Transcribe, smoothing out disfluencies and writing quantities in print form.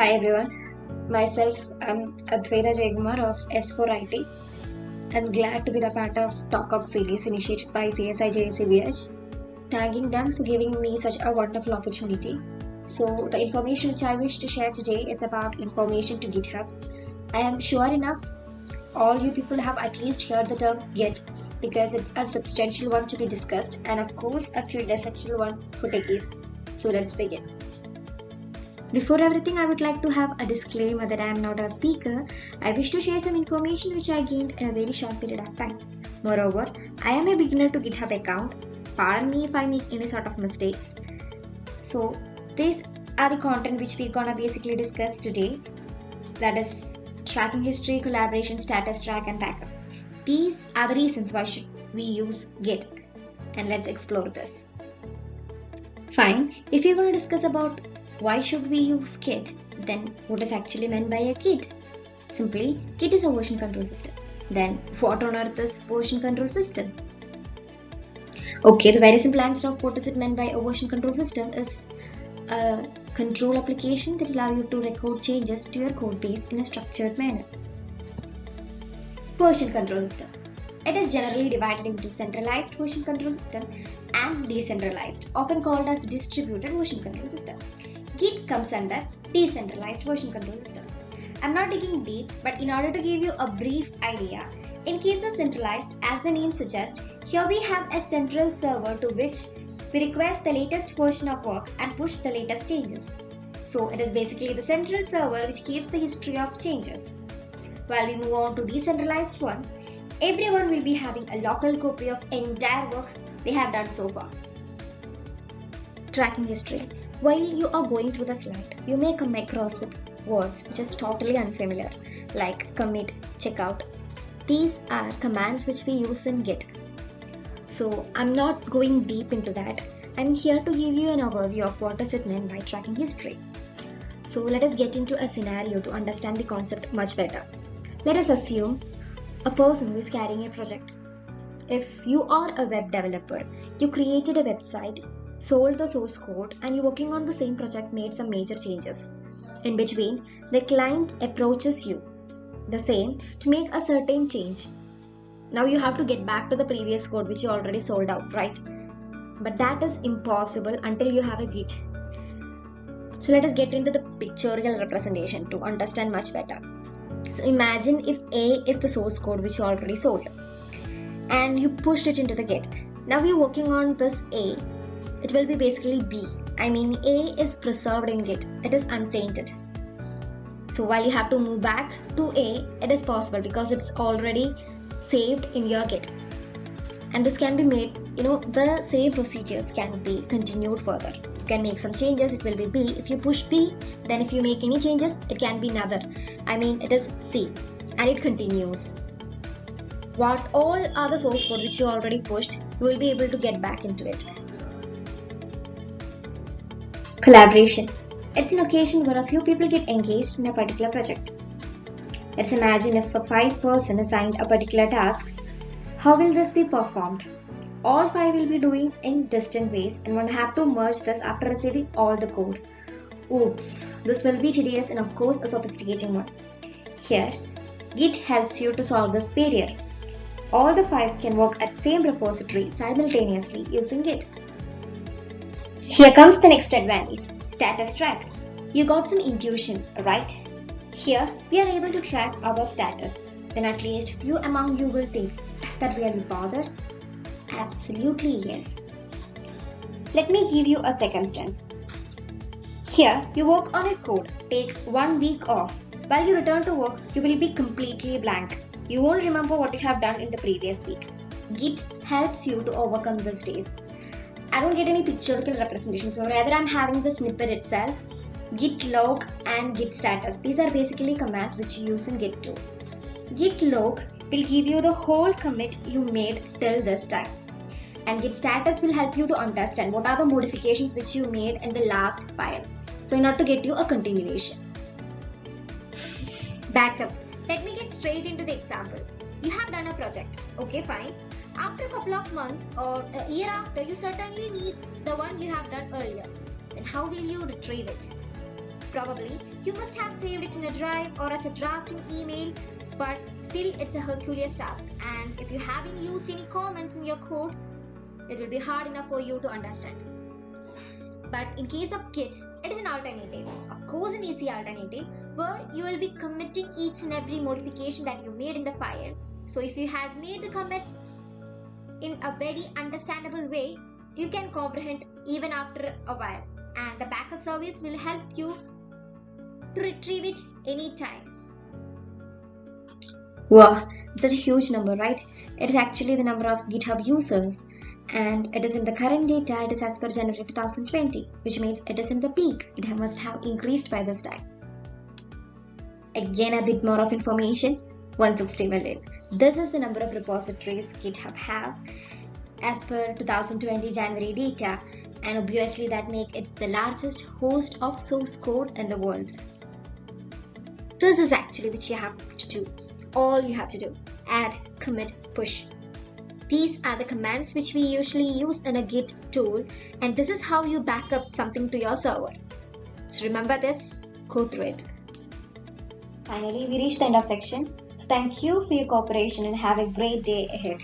Hi everyone, myself I'm Advaitha Jayakumar of S4IT. I'm glad to be the part of Talkcog series initiated by CSI SB thanking them for giving me such a wonderful opportunity. So the information which I wish to share today is about information to GitHub. I am sure enough all you people have at least heard the term Git because it's a substantial one to be discussed and of course a quintessential one for techies. So let's begin. Before everything, I would like to have a disclaimer that I am not a speaker. I wish to share some information which I gained in a very short period of time. Moreover, I am a beginner to GitHub account. Pardon me if I make any sort of mistakes. So, these are the content which we're gonna basically discuss today. That is tracking history, collaboration, status track, and backup. These are the reasons why should we use Git. And let's explore this. Fine, if you're gonna discuss about why should we use Git? Then what is actually meant by a Git? Simply, Git is a version control system. Then what on earth is version control system? Okay, the very simple answer of what is it meant by a version control system is a control application that allows you to record changes to your code base in a structured manner. Version control system. It is generally divided into centralized version control system and decentralized, often called as distributed version control system. Git comes under decentralized version control system. I'm not digging deep, but in order to give you a brief idea, in case of centralized, as the name suggests, here we have a central server to which we request the latest version of work and push the latest changes. So it is basically the central server which keeps the history of changes. While we move on to decentralized one, everyone will be having a local copy of entire work they have done so far. Tracking history. While you are going through the slide, you may come across with words which is totally unfamiliar, like commit, checkout. These are commands which we use in Git. So I'm not going deep into that. I'm here to give you an overview of what is it meant by tracking history. So let us get into a scenario to understand the concept much better. Let us assume a person who is carrying a project. If you are a web developer, you created a website, sold the source code, and you're working on the same project made some major changes. In between, the client approaches you, the same, to make a certain change. Now you have to get back to the previous code which you already sold out, right? But that is impossible until you have a Git. So let us get into the pictorial representation to understand much better. So imagine if A is the source code which you already sold and you pushed it into the Git. Now you're working on this A. It will be basically B. I mean A is preserved in Git. It is untainted. So while you have to move back to A, it is possible because it's already saved in your Git. And this can be made, the save procedures can be continued further. You can make some changes, it will be B. If you push B, then if you make any changes, it can be another. I mean it is C. And it continues. What all other source code which you already pushed, you will be able to get back into it. Collaboration. It's an occasion where a few people get engaged in a particular project. Let's imagine if a 5-person assigned a particular task, how will this be performed? All 5 will be doing in distant ways and one have to merge this after receiving all the code. Oops, this will be tedious and of course a sophisticating one. Here, Git helps you to solve this barrier. All the 5 can work at same repository simultaneously using Git. Here comes the next advantage, status track. You got some intuition, right? Here, we are able to track our status. Then at least few among you will think, does that really bother? Absolutely yes. Let me give you a circumstance. Here, you work on a code, take 1 week off. While you return to work, you will be completely blank. You won't remember what you have done in the previous week. Git helps you to overcome these days. I don't get any pictorial representation, so rather I'm having the snippet itself. Git log and git status. These are basically commands which you use in Git too. Git log will give you the whole commit you made till this time. And git status will help you to understand what are the modifications which you made in the last file. So in order to get you a continuation. Backup. Let me get straight into the example. You have done a project. Okay, fine. After a couple of months or a year after, you certainly need the one you have done earlier. Then how will you retrieve it? Probably, you must have saved it in a drive or as a draft in email, but still it's a Herculean task, and if you haven't used any comments in your code, it will be hard enough for you to understand. But in case of Git, it is an alternative, of course an easy alternative, where you will be committing each and every modification that you made in the file. So if you had made the commits in a very understandable way, you can comprehend even after a while, and the backup service will help you to retrieve it anytime. Wow, it's such a huge number, right? It is actually the number of GitHub users, and it is in the current data. It is as per January 2020, which means it is in the peak. It must have increased by this time. Again, a bit more of information, 160 million. This is the number of repositories GitHub have as per 2020 January data, and obviously that makes it the largest host of source code in the world. This is actually which you have to do. All you have to do: add, commit, push. These are the commands which we usually use in a Git tool, and this is how you back up something to your server. So remember this, go through it. Finally, we reached the end of section. So thank you for your cooperation and have a great day ahead.